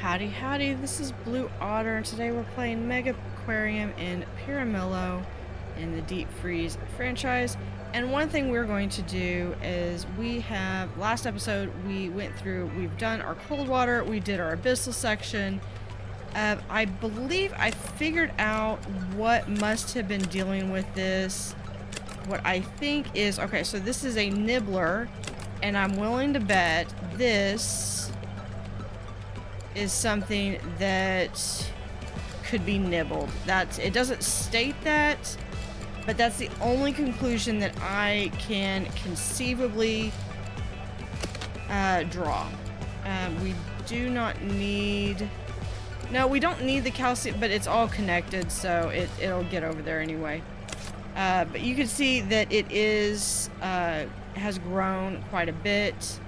Howdy Howdy, this is Blue Otter, and today we're playing Megaquarium in Piramillo in the Deep Freeze franchise. And one thing we're going to do is last episode we've done our cold water, we did our abyssal section. I believe I figured out what must have been dealing with this. What I think is, okay, so this is a nibbler, and I'm willing to bet this is something that could be nibbled. It doesn't state that, but that's the only conclusion that I can conceivably draw. We do not need... No, we don't need the calcium, but it's all connected, so it'll get over there anyway. But you can see that it has grown quite a bit.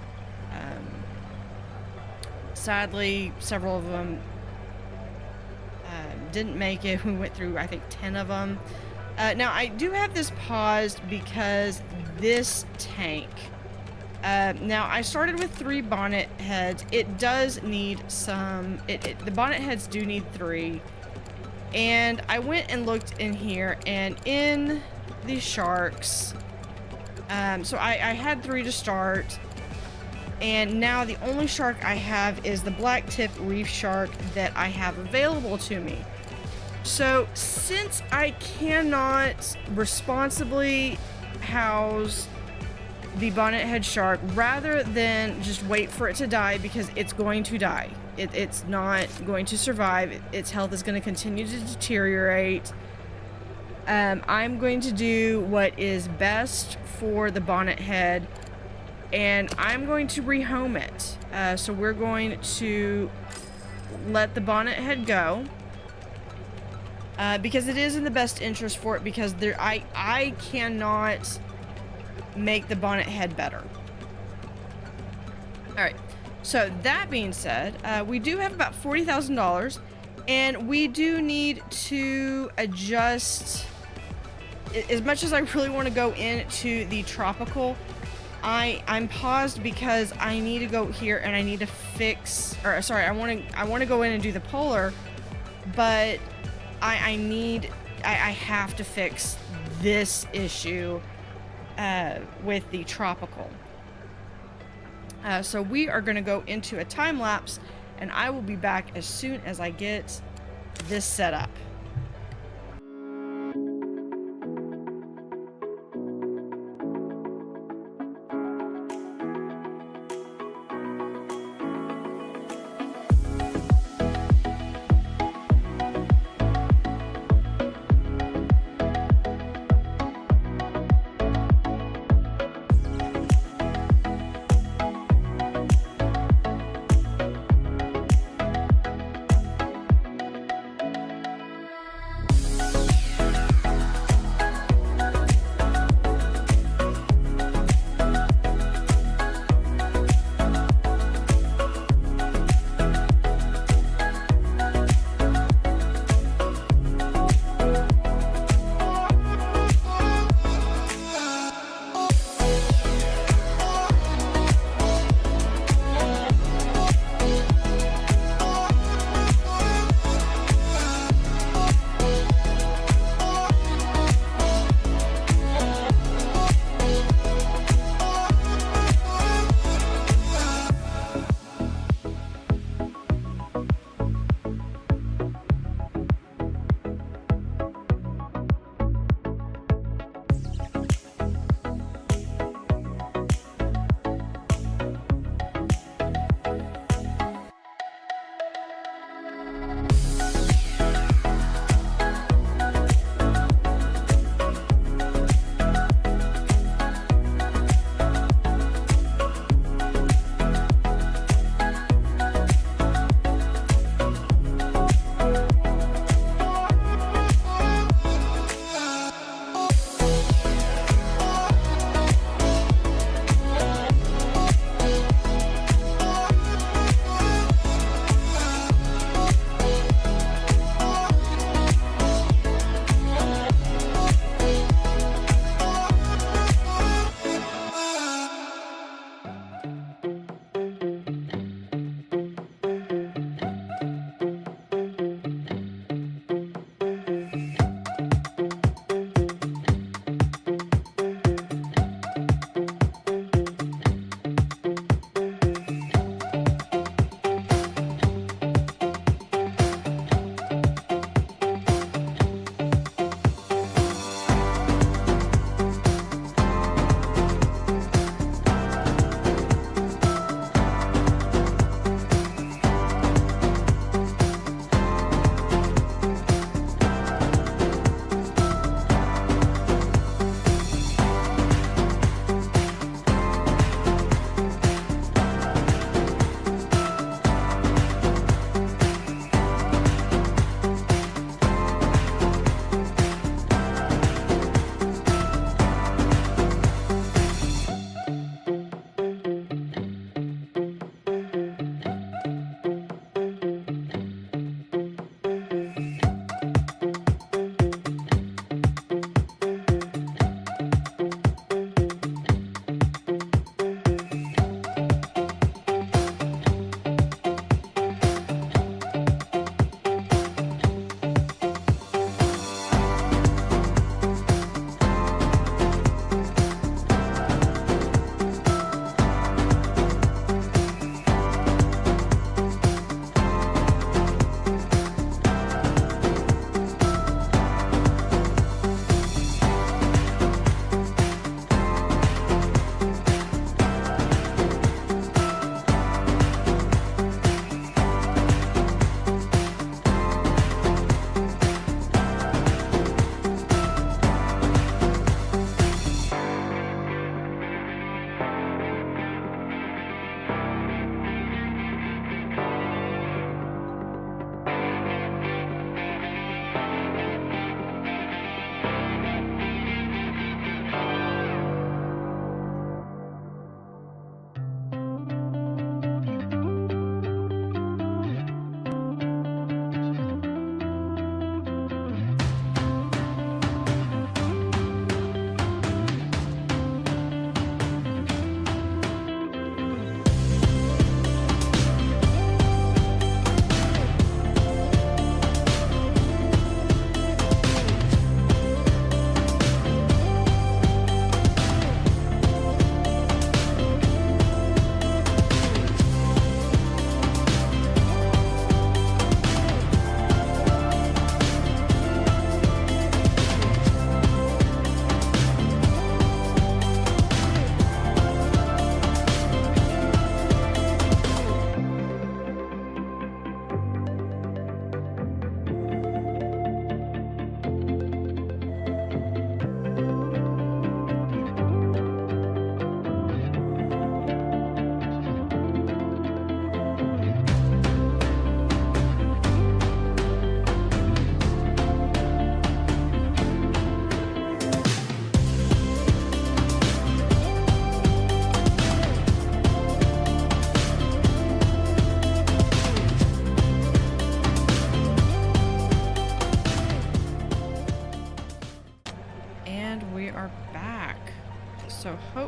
Sadly, several of them didn't make it. We went through, I think, 10 of them. Now, I do have this paused because this tank... now, I started with 3 bonnet heads. It does need some... the bonnet heads do need 3. And I went and looked in here, and in the sharks... so I had 3 to start. And now the only shark I have is the black tip reef shark that I have available to me. So since I cannot responsibly house the bonnet head shark, rather than just wait for it to die, because it's going to die. It's not going to survive. Its health is going to continue to deteriorate. I'm going to do what is best for the bonnet head, and I'm going to rehome it. So we're going to let the bonnet head go, because it is in the best interest for it, because I cannot make the bonnet head better. Alright, so that being said, we do have about $40,000, and we do need to adjust. As much as I really want to go into the tropical, I'm paused because I need to go here and I need to fix, or sorry, I want to go in and do the polar, but I have to fix this issue with the tropical. So we are going to go into a time lapse, and I will be back as soon as I get this set up.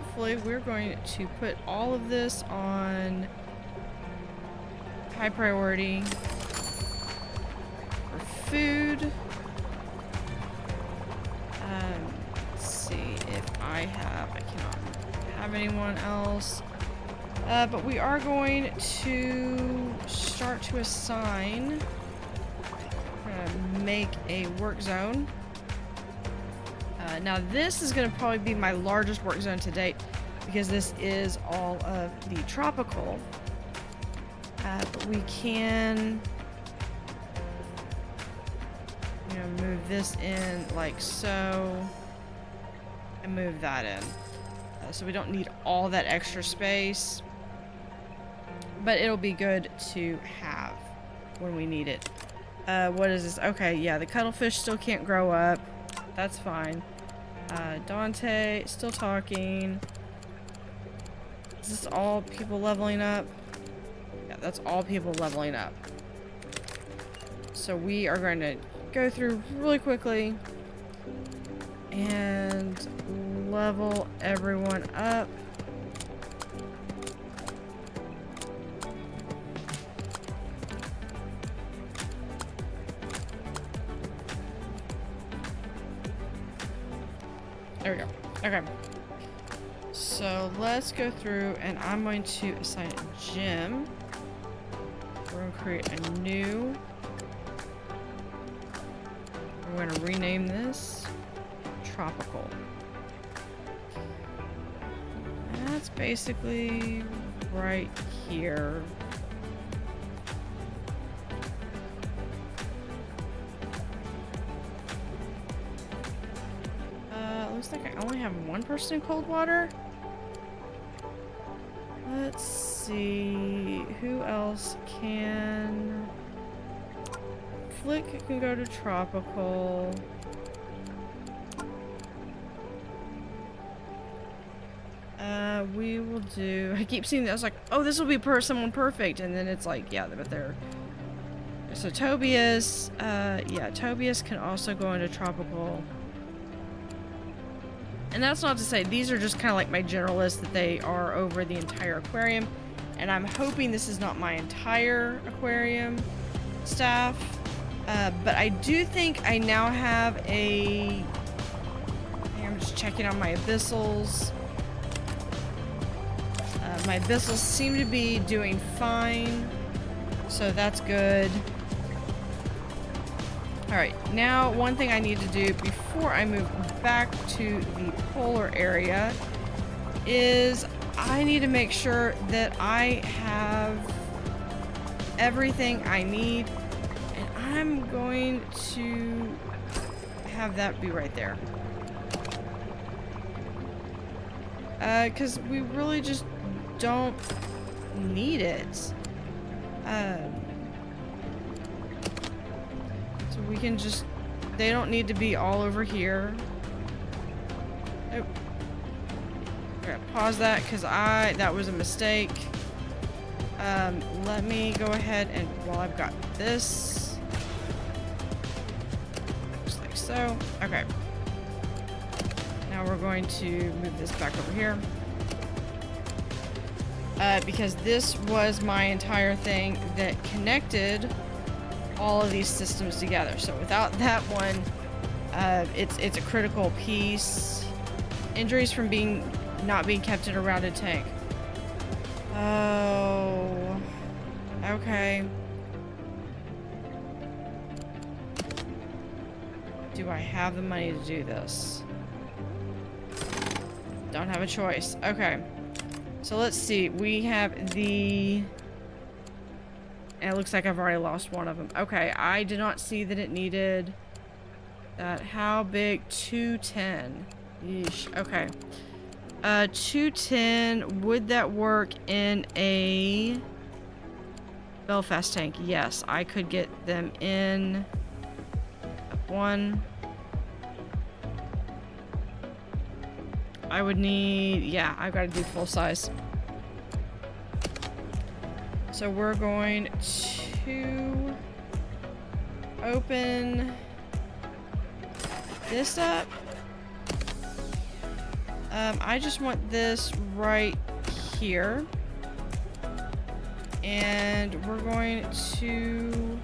hopefully we're going to put all of this on high priority for food. Let's see if I cannot have anyone else. But we are going to start to assign, we're gonna make a work zone. Now this is going to probably be my largest work zone to date because this is all of the tropical. But we can, you know, move this in like so and move that in. So we don't need all that extra space, but it'll be good to have when we need it. What is this? Okay, yeah, the cuttlefish still can't grow up. That's fine. Dante, still talking. Is this all people leveling up? Yeah, that's all people leveling up. So we are going to go through really quickly and level everyone up. There we go. Okay. So let's go through and I'm going to assign a gym. We're going to create a new. We're going to rename this Tropical. And that's basically right here. Looks like I only have one person in cold water. Let's see who else can. Flick can go to tropical. We will do. I keep seeing that. I was like, oh, this will be someone perfect, and then it's like, yeah, but they're. So Tobias, yeah, Tobias can also go into tropical. And that's not to say, these are just kind of like my general list that they are over the entire aquarium. And I'm hoping this is not my entire aquarium staff. But I do think I now have a... I'm just checking on my abyssals. My abyssals seem to be doing fine. So that's good. Alright, now one thing I need to do before I move back to the polar area is I need to make sure that I have everything I need, and I'm going to have that be right there. Because we really just don't need it. So we can just, they don't need to be all over here. Nope. I'm gonna pause that because that was a mistake. Let me go ahead and, while I've got this, just like so. Okay. Now we're going to move this back over here. Because this was my entire thing that connected all of these systems together. So without that one, it's a critical piece. Injuries from not being kept in a rounded tank. Oh, okay. Do I have the money to do this? Don't have a choice. Okay. So let's see. We have the... And it looks like I've already lost one of them. Okay, I did not see that it needed that. How big? 210. Yeesh. Okay. 210. Would that work in a Belfast tank? Yes, I could get them in one. I would need... Yeah, I've got to do full size. So we're going to open this up. I just want this right here. And we're going to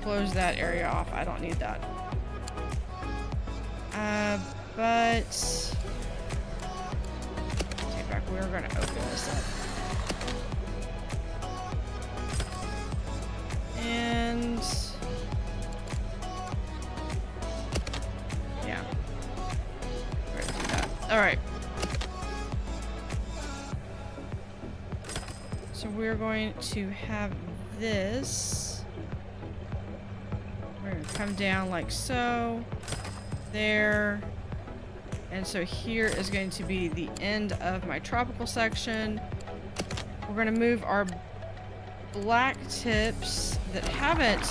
close that area off. I don't need that. But take back. We're going to open this up. And yeah, we're gonna do that. All right. So we're going to have this. We're going to come down like so. There. And so here is going to be the end of my tropical section. We're going to move our black tips that haven't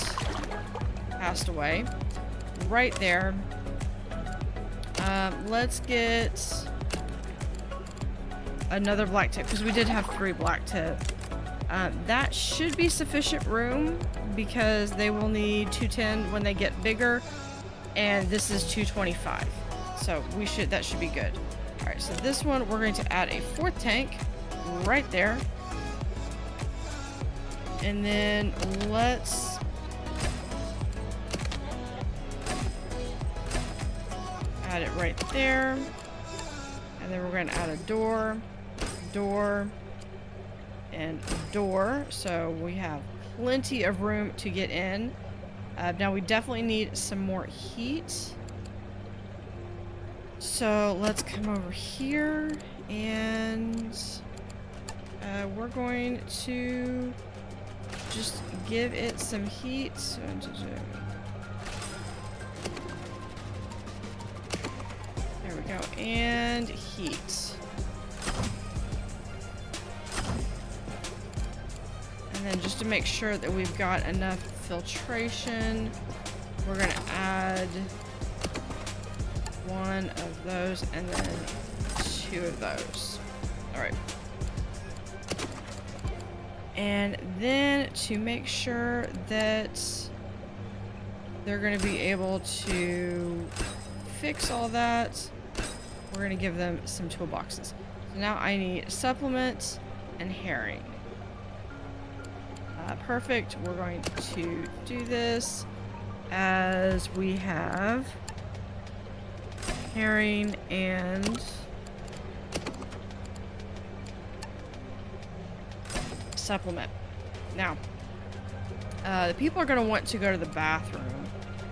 passed away right there. Let's get another black tip because we did have 3 black tip. That should be sufficient room because they will need 210 when they get bigger, and this is 225, so that should be good. All right, so this one we're going to add a 4th tank right there, and then let's add it right there, and then we're going to add a door, and door, so we have plenty of room to get in. Now we definitely need some more heat, so let's come over here and we're going to just give it some heat. There we go, and heat. And then just to make sure that we've got enough filtration, we're going to add 1 of those and then 2 of those. All right. And then to make sure that they're going to be able to fix all that, we're going to give them some toolboxes. So now I need supplement and herring. Perfect. We're going to do this as we have herring and supplement. Now, the people are going to want to go to the bathroom.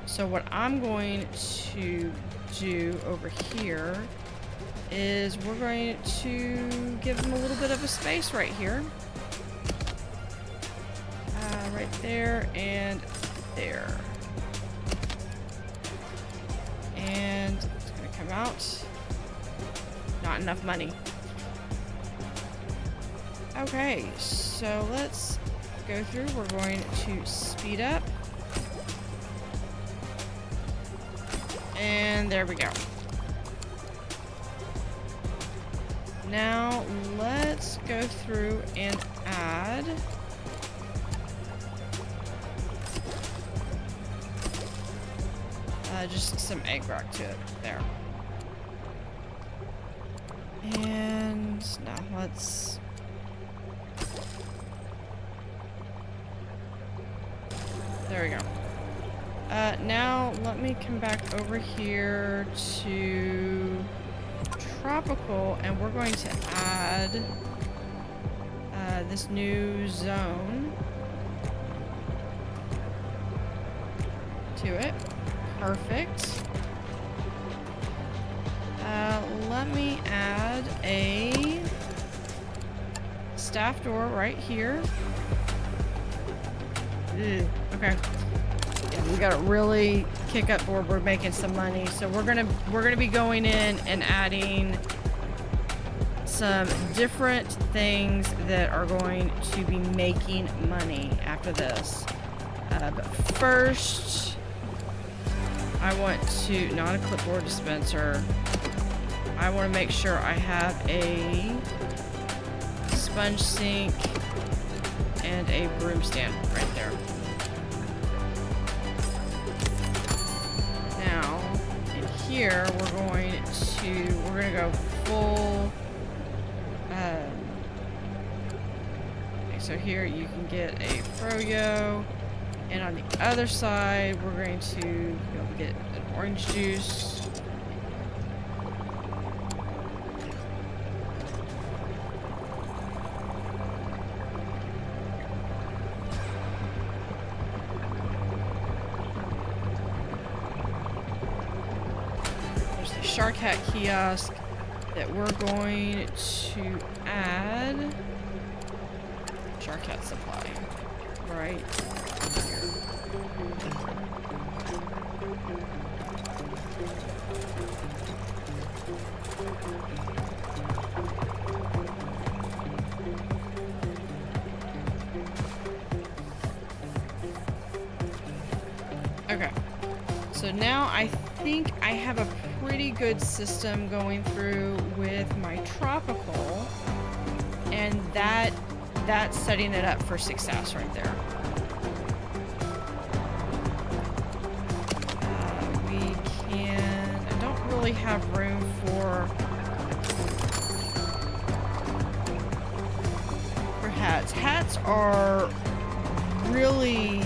So what I'm going to do over here is we're going to give them a little bit of a space right here. Right there and there. And it's going to come out. Not enough money. Okay, so let's go through. We're going to speed up. And there we go. Now let's go through and add just some egg rock to it there. And now let's there we go. Now let me come back over here to tropical, and we're going to add this new zone to it. Perfect. Let me add a staff door right here. Ugh, okay. Yeah, we gotta really kick up where we're making some money. So we're gonna be going in and adding some different things that are going to be making money after this. But first, I want to, not a clipboard dispenser, I want to make sure I have a sponge sink and a broom stand right there. here, we're gonna go full. Okay, so here you can get a froyo, and on the other side, we're going to be able to get an orange juice. Shark Hat kiosk that we're going to add Shark Hat supply right here. Okay, so now I think I have a pretty good system going through with my tropical, and that's setting it up for success right there. I don't really have room for hats. Hats are really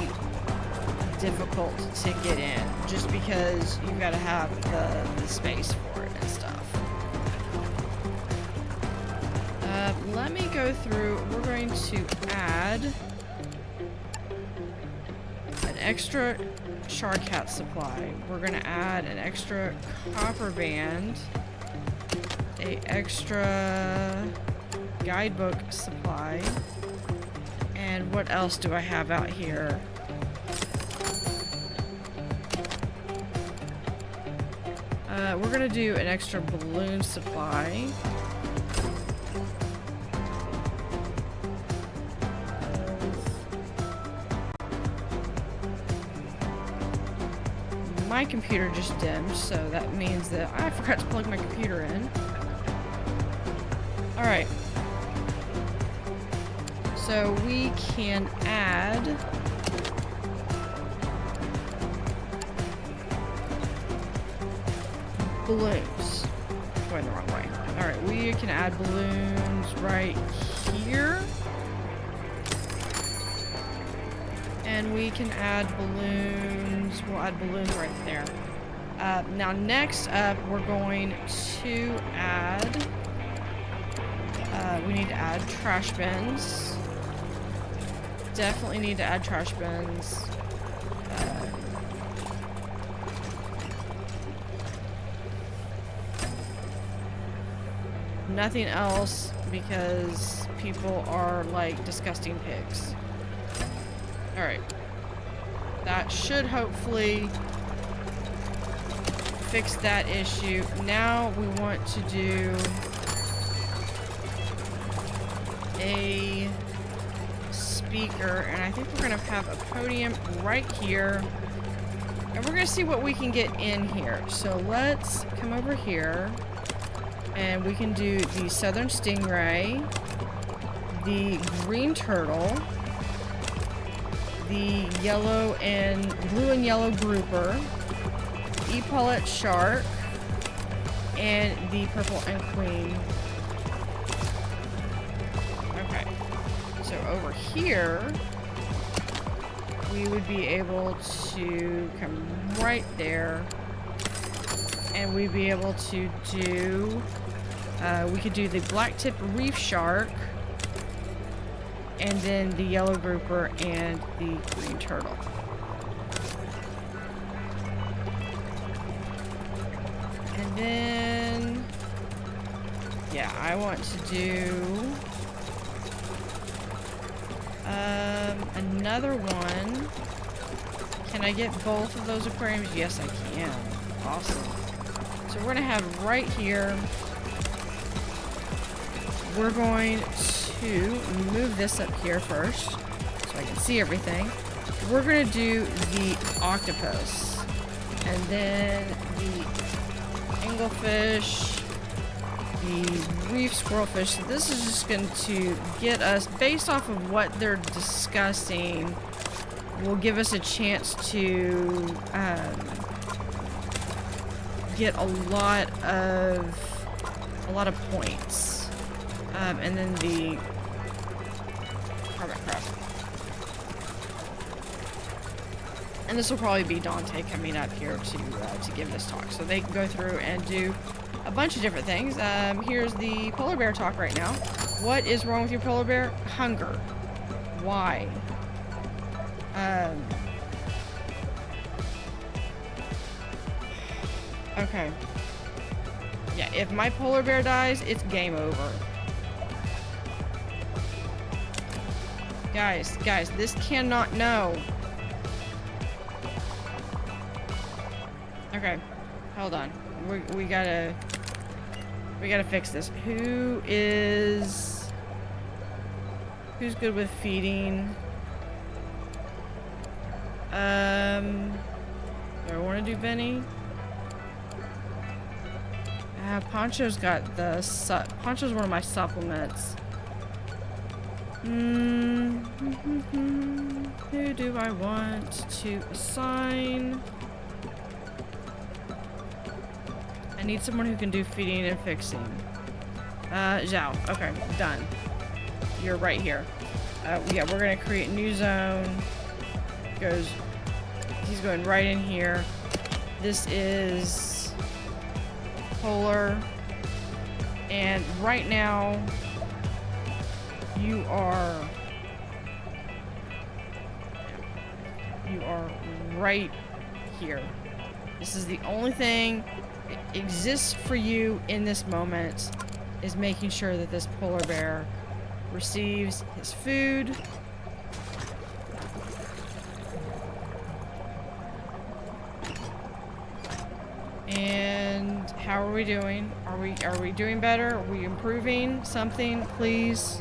difficult to get in just because you've got to have the space for it and stuff. Let me go through. We're going to add an extra Shark Hat supply. We're going to add an extra copper band, a extra guidebook supply, and what else do I have out here? We're gonna do an extra balloon supply. My computer just dimmed, so that means that I forgot to plug my computer in. Alright. So we can add balloons. Going the wrong way. Alright, we can add balloons right here. And we can add balloons. We'll add balloons right there. Now next up, we're going to add... we need to add trash bins. Definitely need to add trash bins. Nothing else because people are like disgusting pigs. Alright. That should hopefully fix that issue. Now we want to do a speaker, and I think we're going to have a podium right here. And we're going to see what we can get in here. So let's come over here. And we can do the southern stingray, the green turtle, the yellow and blue and yellow grouper, epaulet shark, and the purple and queen. Okay, so over here, we would be able to come right there, and we'd be able to do, we could do the black tip reef shark, and then the yellow grouper and the green turtle. And then, yeah, I want to do another one. Can I get both of those aquariums? Yes, I can. Awesome. So we're gonna have right here, we're going to move this up here first so I can see everything. We're gonna do the octopus, and then the anglefish, the reef squirrelfish. So this is just going to get us, based off of what they're discussing, will give us a chance to get a lot of points. And then the crap. And this will probably be Dante coming up here to give this talk, so they can go through and do a bunch of different things. Here's the polar bear talk right now. What is wrong with your polar bear? Hunger. Why? Okay. Yeah, if my polar bear dies, it's game over. Guys, this cannot know. Okay, hold on. We gotta fix this. Who's good with feeding? Do I want to do Benny? Poncho's got Poncho's one of my supplements. Who do I want to assign? I need someone who can do feeding and fixing. Zhao. Okay, done. You're right here. Yeah, we're gonna create a new zone. He's going right in here. This is polar. And right now, you are right here. This is the only thing that exists for you in this moment, is making sure that this polar bear receives his food. And how are we doing? Are we doing better? Are we improving something, please?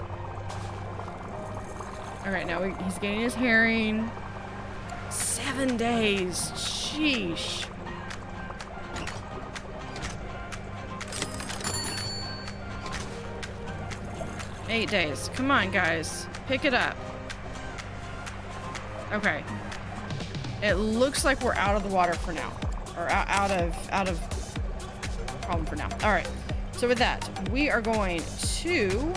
Alright, now he's getting his herring. 7 days. Sheesh. Eight days. Come on, guys. Pick it up. Okay. It looks like we're out of the water for now. Or out of problem for now. Alright. So with that, we are going to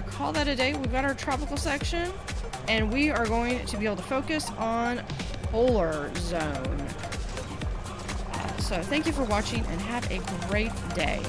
call that a day. We've got our tropical section, and we are going to be able to focus on polar zone. So thank you for watching, and have a great day.